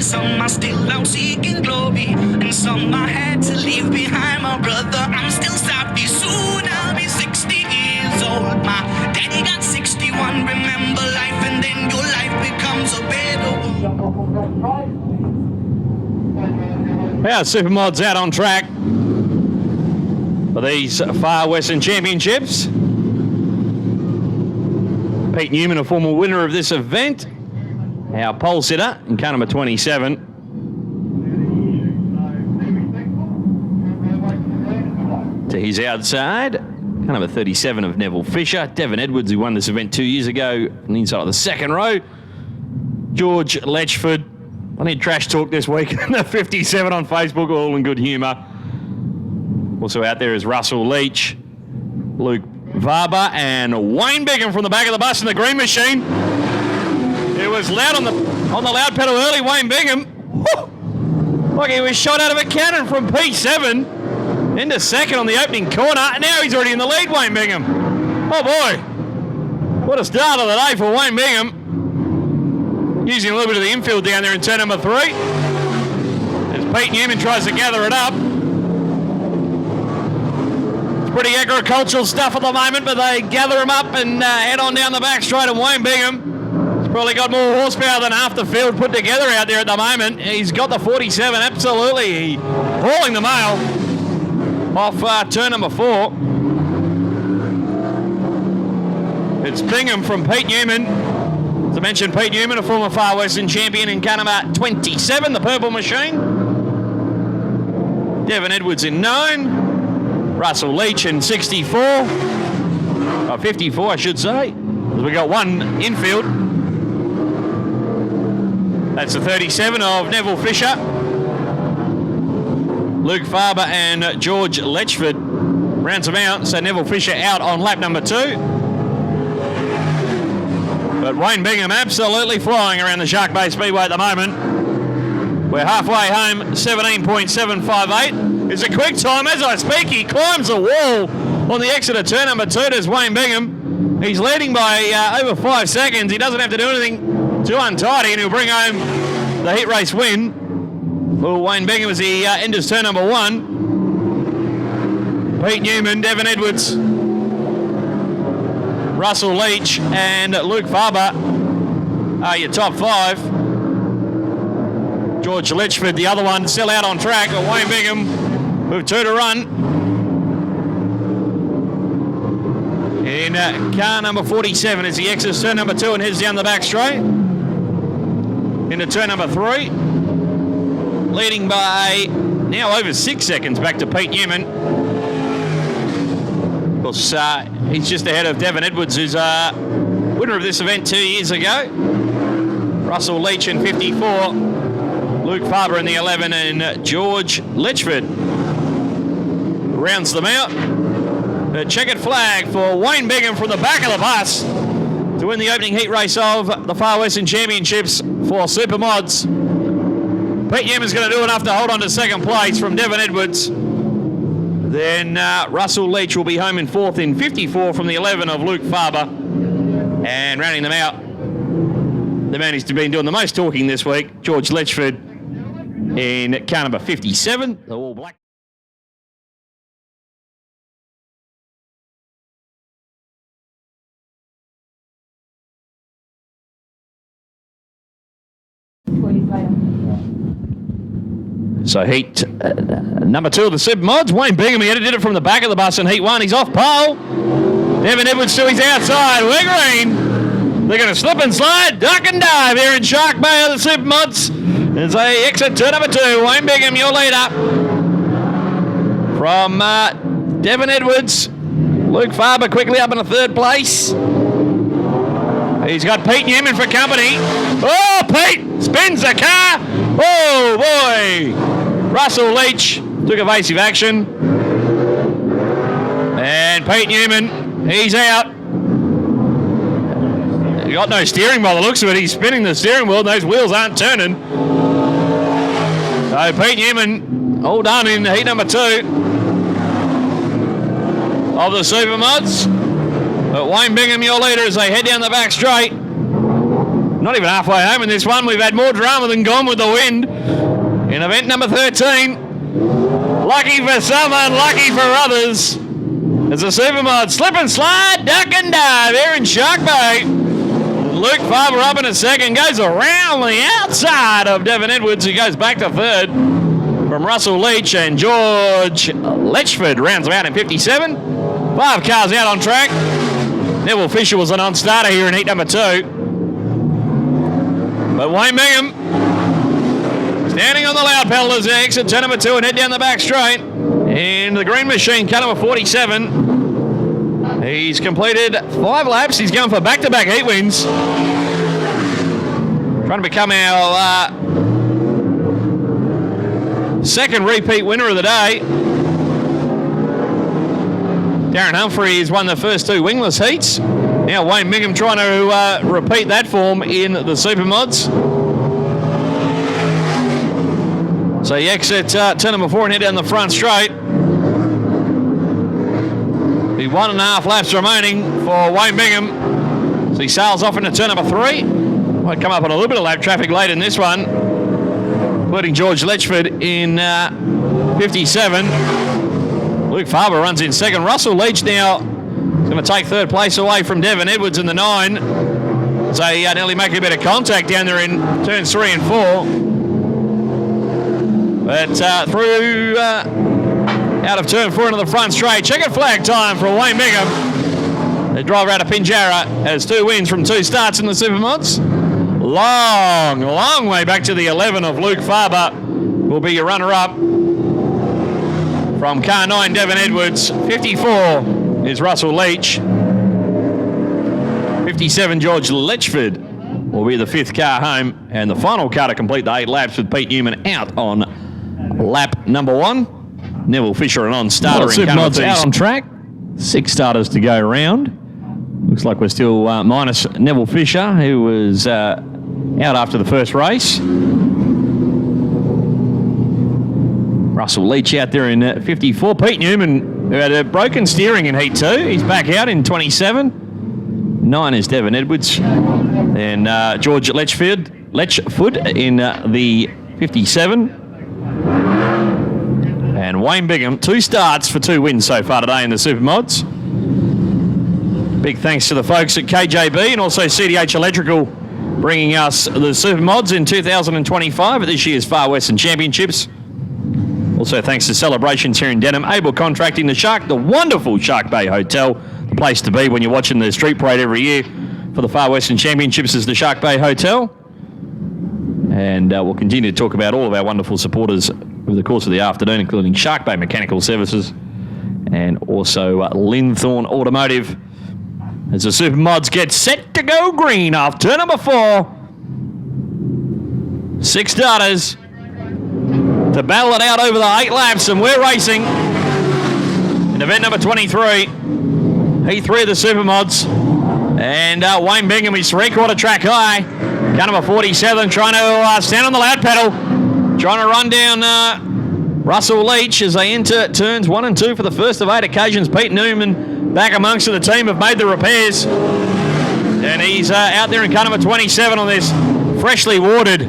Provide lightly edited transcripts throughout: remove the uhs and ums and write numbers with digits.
some are still out seeking glory, and some I had to leave behind. My brother, I'm still savvy, soon I'll be 60 years old. My daddy got 61, remember life, and then your life becomes a better one. Our Supermods out on track for these Far Western Championships. Pete Newman, a former winner of this event. Our pole sitter in car number 27. To his outside, car number 37 of Neville Fisher. Devin Edwards, who won this event 2 years ago, on the inside of the second row. George Letchford. I need trash talk this week. The 57 on Facebook, all in good humour. Also out there is Russell Leach, Luke Varber, and Wayne Bigham from the back of the bus in the green machine. It was loud on the loud pedal early, Wayne Bigham. Woo! Like he was shot out of a cannon from P7 into second on the opening corner, and now he's already in the lead, Wayne Bigham. Oh boy, what a start of the day for Wayne Bigham. Using a little bit of the infield down there in turn number 3. As Pete Newman tries to gather it up. It's pretty agricultural stuff at the moment, but they gather him up and head on down the back straight, and Wayne Bigham has probably got more horsepower than half the field put together out there at the moment. He's got the 47, absolutely. Hauling the mail off turn number 4. It's Bingham from Pete Newman. As I mentioned, Pete Newman, a former Far Western champion in car number 27, the purple machine. Devin Edwards in 9. Russell Leach in 64. 54, I should say. As we got one infield. That's the 37 of Neville Fisher. Luke Farber and George Letchford rounds them out. So Neville Fisher out on lap number 2. But Wayne Bigham absolutely flying around the Shark Bay Speedway at the moment. We're halfway home, 17.758. It's a quick time. As I speak, he climbs the wall on the exit of turn number 2. There's Wayne Bigham. He's leading by over 5 seconds. He doesn't have to do anything too untidy, and he'll bring home the heat race win. Well, Wayne Bigham as he enters turn number 1. Pete Newman, Devin Edwards, Russell Leach and Luke Farber are your top 5. George Letchford, the other one, still out on track. Wayne Bigham with 2 to run. In car number 47 as he exits turn number 2 and heads down the back straight. Into turn number 3. Leading by now over 6 seconds back to Pete Newman. Of course, he's just ahead of Devin Edwards, who's winner of this event 2 years ago. Russell Leach in 54, Luke Farber in the 11, and George Letchford rounds them out. A checkered flag for Wayne Bigham from the back of the bus to win the opening heat race of the Far Western Championships for Supermods. Pete Newman's going to do enough to hold on to second place from Devin Edwards. Then Russell Leach will be home in 4th in 54 from the 11 of Luke Farber. And rounding them out, the man who's been doing the most talking this week, George Letchford, in car number 57, the All Black. So heat number 2 of the Supermods, Wayne Bigham, he did it from the back of the bus in heat 1. He's off pole. Devin Edwards to his outside. We're green. They're going to slip and slide, duck and dive here in Shark Bay of the Supermods as they exit turn number 2. Wayne Bigham, your leader. From Devin Edwards. Luke Farber quickly up in the 3rd place. He's got Pete Newman for company. Oh, Pete spins the car. Oh, boy. Russell Leach took evasive action. And Pete Newman, he's out. He got no steering by the looks of it. He's spinning the steering wheel and those wheels aren't turning. So Pete Newman, all done in heat number 2 of the Supermods. But Wayne Bigham, your leader, as they head down the back straight. Not even halfway home in this one. We've had more drama than Gone with the Wind in event number 13. Lucky for some, unlucky for others. As a supermod slip and slide, duck and dive here in Shark Bay. Luke Farber up in a second, goes around the outside of Devon Edwards, who goes back to third from Russell Leach, and George Letchford rounds him out in 57. 5 cars out on track. Neville Fisher was a non-starter here in heat number 2. But Wayne Bingham standing on the loud pedal as they exit turn number 2 and head down the back straight. In the green machine, car number 47. He's completed 5 laps. He's going for back-to-back heat wins. Trying to become our second repeat winner of the day. Darren Humphrey has won the first 2 wingless heats. Now Wayne Bingham trying to repeat that form in the Supermods. So he exits turn number 4 and head down the front straight. The 1.5 laps remaining for Wayne Bingham. So he sails off into turn number 3. Might come up on a little bit of lap traffic late in this one, including George Letchford in 57. Luke Farber runs in second. Russell Leach now is going to take third place away from Devon Edwards in the 9. So he nearly make a bit of contact down there in turns 3 and 4. But through out of turn 4 into the front straight. Checkered flag time for Wayne Bingham. The driver out of Pinjarra has 2 wins from 2 starts in the Supermods. Long, long way back to the 11 of Luke Farber will be your runner-up. From car 9, Devon Edwards. 54 is Russell Leach. 57, George Letchford will be the 5th car home. And the final car to complete the 8 laps with Pete Newman out on lap number 1. Neville Fisher, an on-starter in Supermods out on track. 6 starters to go around. Looks like we're still minus Neville Fisher, who was out after the first race. Russell Leach out there in 54. Pete Newman, who had a broken steering in heat 2. He's back out in 27. 9 is Devon Edwards. Then George Letchford in the 57. And Wayne Bingham, 2 starts for 2 wins so far today in the Supermods. Big thanks to the folks at KJB and also CDH Electrical bringing us the Supermods in 2025 at this year's Far Western Championships. Also thanks to Celebrations here in Denham, Able Contracting, the wonderful Shark Bay Hotel. The place to be when you're watching the street parade every year for the Far Western Championships is the Shark Bay Hotel. And we'll continue to talk about all of our wonderful supporters over the course of the afternoon, including Shark Bay Mechanical Services and also Linthorne Automotive. As the Supermods get set to go green off turn number 4. 6 starters to battle it out over the 8 laps, and we're racing in event number 23. Heat 3 of the Supermods. And Wayne Bingham is 3/4 track high. Car number 47 trying to stand on the loud pedal. Trying to run down Russell Leach as they enter turns 1 and 2 for the first of 8 occasions. Pete Newman back amongst the team have made the repairs. And he's out there in car number 27 on this freshly watered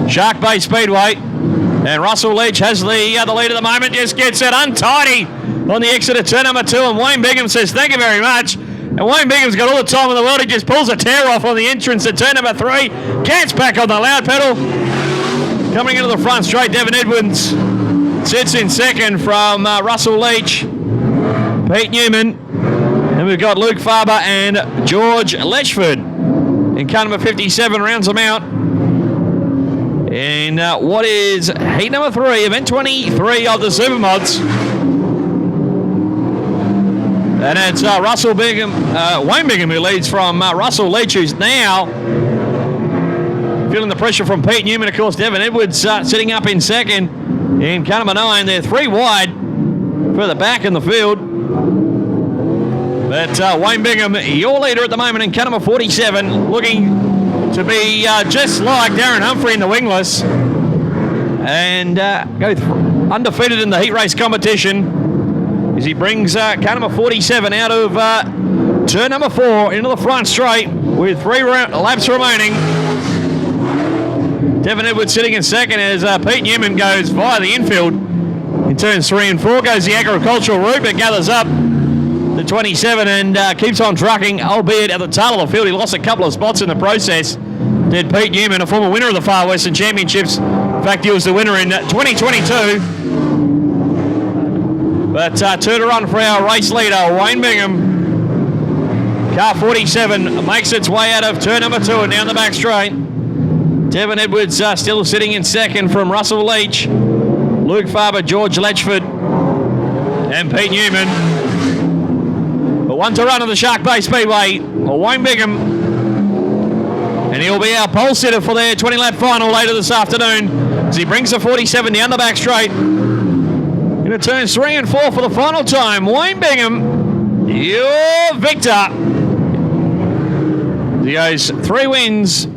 Shark Bay Speedway. And Russell Leach has the lead at the moment, just gets it untidy on the exit of turn number 2. And Wayne Bingham says, thank you very much. And Wayne Bingham's got all the time in the world. He just pulls a tear off on the entrance to turn number 3. Gets back on the loud pedal. Coming into the front straight, Devon Edwards sits in second from Russell Leach, Pete Newman. And we've got Luke Farber and George Letchford in car number 57, rounds them out. In what is heat number 3, event 23 of the Supermods. And it's Wayne Bingham who leads from Russell Leach, who's now feeling the pressure from Pete Newman. Of course, Devon Edwards sitting up in second in car number 9. They're 3 wide further back in the field. But Wayne Bingham, your leader at the moment in car number 47, looking to be just like Darren Humphrey in the wingless. And go undefeated in the heat race competition as he brings car number 47 out of turn number 4 into the front straight with 3 laps remaining. Devin Edwards sitting in second as Pete Newman goes via the infield. In turns 3 and 4 goes the agricultural route, but gathers up the 27 and keeps on trucking, albeit at the tail of the field. He lost a couple of spots in the process. Did Pete Newman, a former winner of the Far Western Championships. In fact, he was the winner in 2022. But two to run for our race leader, Wayne Bingham. Car 47 makes its way out of turn number 2 and down the back straight. Devin Edwards still sitting in second from Russell Leach, Luke Farber, George Letchford, and Pete Newman. But one to run on the Shark Bay Speedway, Wayne Bingham. And he'll be our pole sitter for their 20-lap final later this afternoon as he brings the 47 down the back straight. Into turns 3 and 4 for the final time. Wayne Bingham, your victor. He goes 3 wins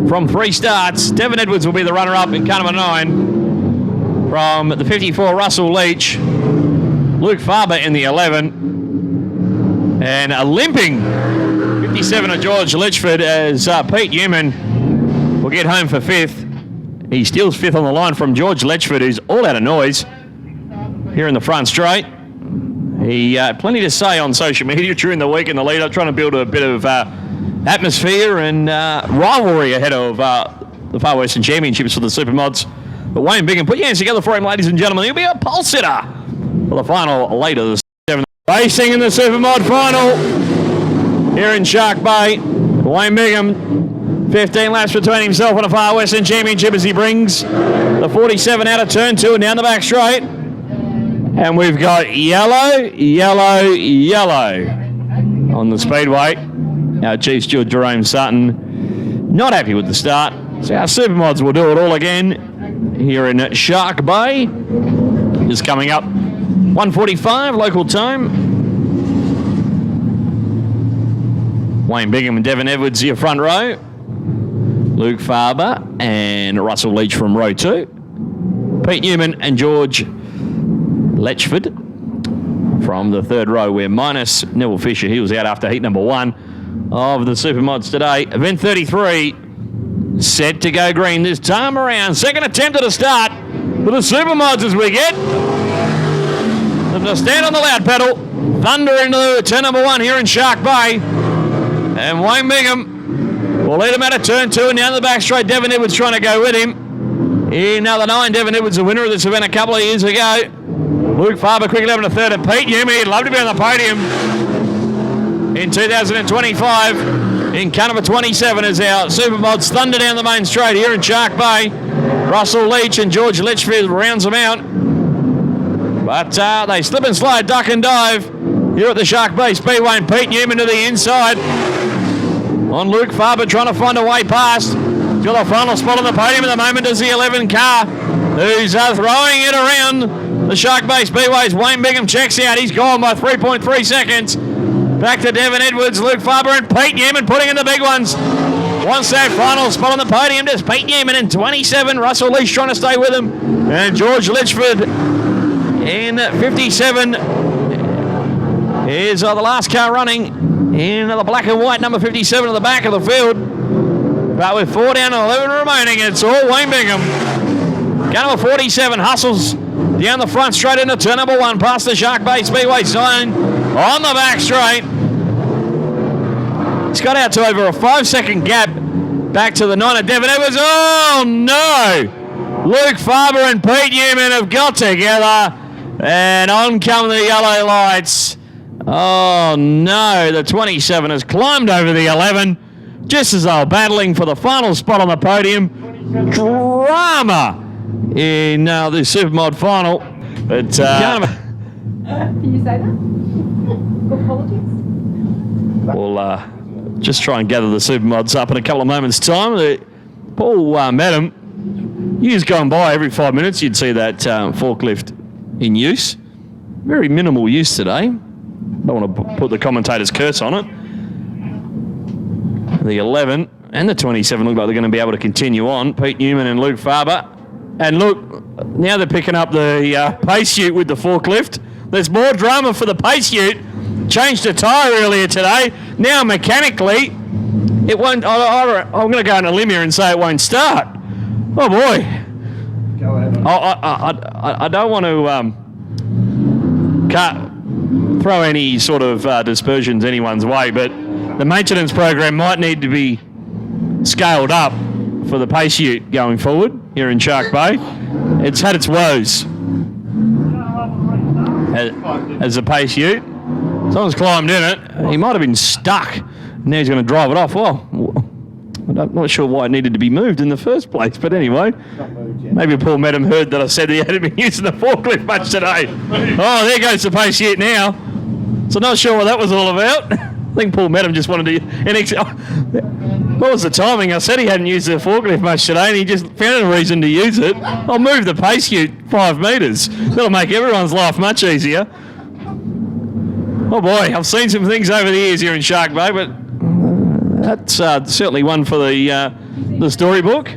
from 3 starts. Devin Edwards will be the runner-up in car number 9 from the 54, Russell Leach. Luke Farber in the 11. And a limping 57 of George Litchford as Pete Newman will get home for 5th. He steals 5th on the line from George Letchford, who's all out of noise here in the front straight. He had plenty to say on social media during the week in the lead-up, trying to build a bit of atmosphere and rivalry ahead of the Far Western Championships for the Supermods. But Wayne Bingham, put your hands together for him, ladies and gentlemen. He'll be a pole sitter for the final later this 7th. Racing in the Supermod final here in Shark Bay. Wayne Bingham, 15 laps between himself and a Far Western Championship as he brings the 47 out of turn 2 and down the back straight. And we've got yellow, yellow, yellow on the Speedway. Our Chief Steward Jerome Sutton not happy with the start. So our Supermods will do it all again here in Shark Bay. Is coming up 1:45 local time. Wayne Bingham and Devin Edwards here front row. Luke Farber and Russell Leach from row 2. Pete Newman and George Letchford from the 3rd row. We're minus Neville Fisher. He was out after heat number 1 of the Supermods today. Event 33 set to go green this time around. Second attempt at a start for the Supermods as we get them to stand on the loud pedal. Thunder into turn number 1 here in Shark Bay. And Wayne Bingham will lead him out of turn 2 and down the back straight. Devin Edwards trying to go with him. In another 9, Devin Edwards, the winner of this event a couple of years ago. Luke Farber quickly up to 3rd, and Pete Newman, he'd love to be on the podium in 2025 in car number 27 as our Supermods thunder down the main straight here in Shark Bay. Russell Leach and George Litchfield rounds them out. But they slip and slide, duck and dive here at the Shark Bay Speedway, and Pete Newman to the inside on Luke Farber trying to find a way past. He's got the final spot on the podium at the moment as the 11 car who's throwing it around the Shark Bay Speedways. Wayne Bingham checks out. He's gone by 3.3 seconds. Back to Devin Edwards, Luke Farber and Pete Newman putting in the big ones. Wants that final spot on the podium. Does Pete Newman in 27. Russell Leach trying to stay with him. And George Litchford in 57 is the last car running in the black and white number 57 at the back of the field. But with 4 down and 11 remaining, it's all Wayne Bingham. Car number 47 hustles down the front straight into turn number 1 past the Shark Bay Speedway sign on the back straight. It's got out to over a 5-second gap back to the 9 of Devin Edwards. Oh no! Luke Farber and Pete Newman have got together and on come the yellow lights. Oh no, the 27 has climbed over the 11 just as they were battling for the final spot on the podium. Drama in the Supermod final. But Can you say that? Apologies. we'll just try and gather the Supermods up in a couple of moments' time. Paul met him. Years gone by, every 5 minutes you'd see that forklift in use. Very minimal use today. Don't want to put the commentator's curse on it. The 11 and the 27 look like they're going to be able to continue on. Pete Newman and Luke Farber. And look, now they're picking up the pace ute with the forklift. There's more drama for the pace ute. Changed a tyre earlier today. Now mechanically, it won't. I'm going to go on a limb here and say it won't start. Oh boy. Go ahead. I don't want to throw any sort of dispersions anyone's way, but the maintenance program might need to be scaled up for the pace ute going forward here in Shark Bay. It's had its woes as a pace ute. Someone's climbed in it. He might have been stuck. Now he's going to drive it off. Well, I'm not sure why it needed to be moved in the first place, but anyway, maybe Paul Medham heard that I said he hadn't been using the forklift much today. Oh, there goes the pace ute now. So not sure what that was all about. I think Paul Medham just wanted to... What was the timing? I said he hadn't used the forklift much today, and he just found a reason to use it. I'll move the pace ute 5 metres. That'll make everyone's life much easier. Oh boy, I've seen some things over the years here in Shark Bay, but that's certainly one for the storybook.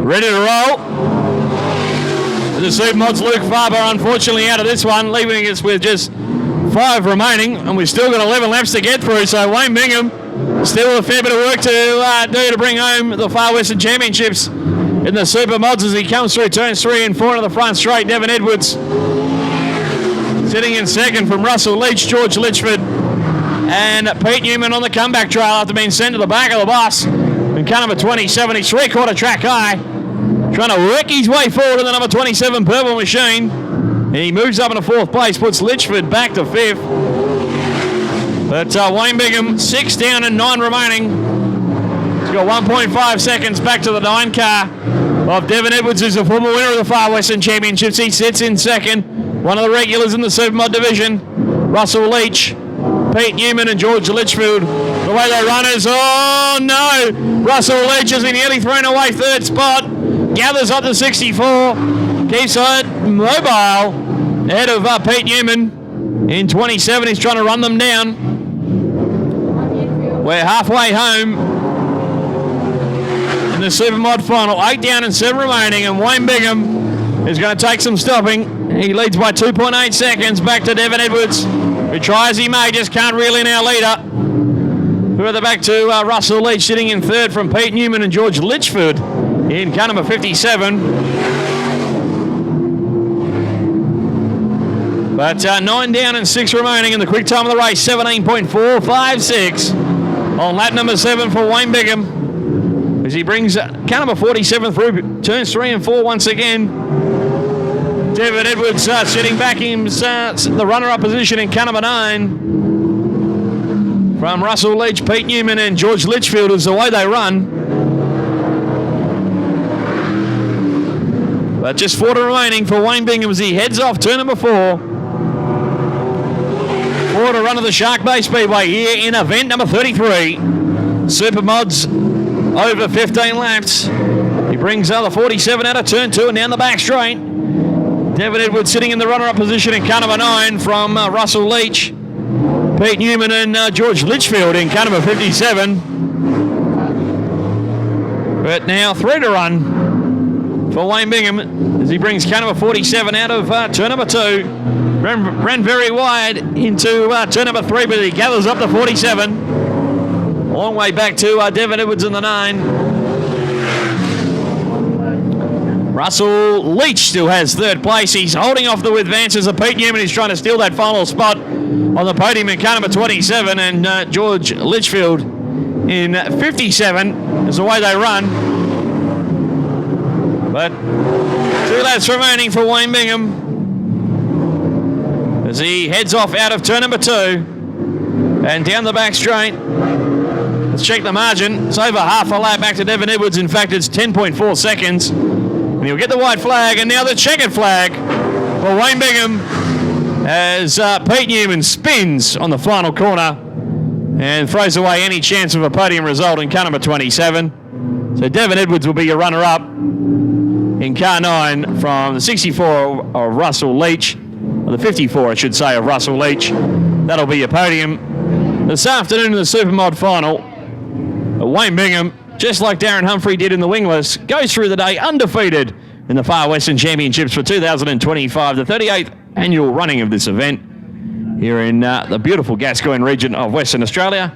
Ready to roll. The Supermods Luke Farber unfortunately out of this one, leaving us with just 5 remaining, and we've still got 11 laps to get through, so Wayne Bingham still a fair bit of work to do to bring home the Far Western Championships in the Supermods as he comes through turns 3 and 4 into the front straight. Devon Edwards sitting in second from Russell Leach, George Litchford, and Pete Newman on the comeback trail after being sent to the back of the bus. And car number 27, he's 3/4 track high, trying to work his way forward in the number 27 Purple Machine. And he moves up into 4th place, puts Litchford back to 5th. But Wayne Bingham, 6 down and 9 remaining. He's got 1.5 seconds back to the 9 car of Devon Edwards, who's a former winner of the Far Western Championships. He sits in second. One of the regulars in the Supermod division, Russell Leach, Pete Newman and George Litchfield. The way they run is, oh no! Russell Leach has been nearly thrown away 3rd spot. Gathers up to 64. Keeps it mobile. Ahead of Pete Newman in 27. He's trying to run them down. We're halfway home in the Supermod final. 8 down and 7 remaining, and Wayne Bingham is going to take some stopping. He leads by 2.8 seconds back to Devon Edwards, who try as he may, just can't reel in our leader. Further back to Russell Leach, sitting in 3rd from Pete Newman and George Litchford in car number 57. But 9 down and 6 remaining in the quick time of the race, 17.456 on lap number 7 for Wayne Bingham, as he brings car number 47 through turns 3 and 4 once again. Devon Edwards sitting back in the runner-up position in car number 9 from Russell Leach, Pete Newman and George Litchfield is the way they run. But just 40 remaining for Wayne Bingham as he heads off turn number 4. For to run of the Shark Bay Speedway here in event number 33. Supermods over 15 laps. He brings the 47 out of turn 2 and down the back straight. Devon Edwards sitting in the runner-up position in car number 9 from Russell Leach, Pete Newman and George Litchfield in car number 57. But now 3 to run for Wayne Bingham as he brings car number 47 out of turn number 2. Ran very wide into turn number 3, but he gathers up the 47. A long way back to Devon Edwards in the 9. Russell Leach still has 3rd place. He's holding off the advances of Pete Newman. He's trying to steal that final spot on the podium in car number 27, and George Litchfield in 57 is the way they run. But 2 laps remaining for Wayne Bingham as he heads off out of turn number 2 and down the back straight. Let's check the margin. It's over half a lap back to Devon Edwards. In fact, it's 10.4 seconds. And he'll get the white flag, and now the checkered flag for Wayne Bingham as Pete Newman spins on the final corner and throws away any chance of a podium result in car number 27. So Devon Edwards will be your runner-up in car 9 from the 64 of Russell Leach, or the 54, I should say, of Russell Leach. That'll be your podium. This afternoon in the Supermod final, Wayne Bingham, just like Darren Humphrey did in the wingless, goes through the day undefeated in the Far Western Championships for 2025, the 38th annual running of this event here in the beautiful Gascoyne region of Western Australia.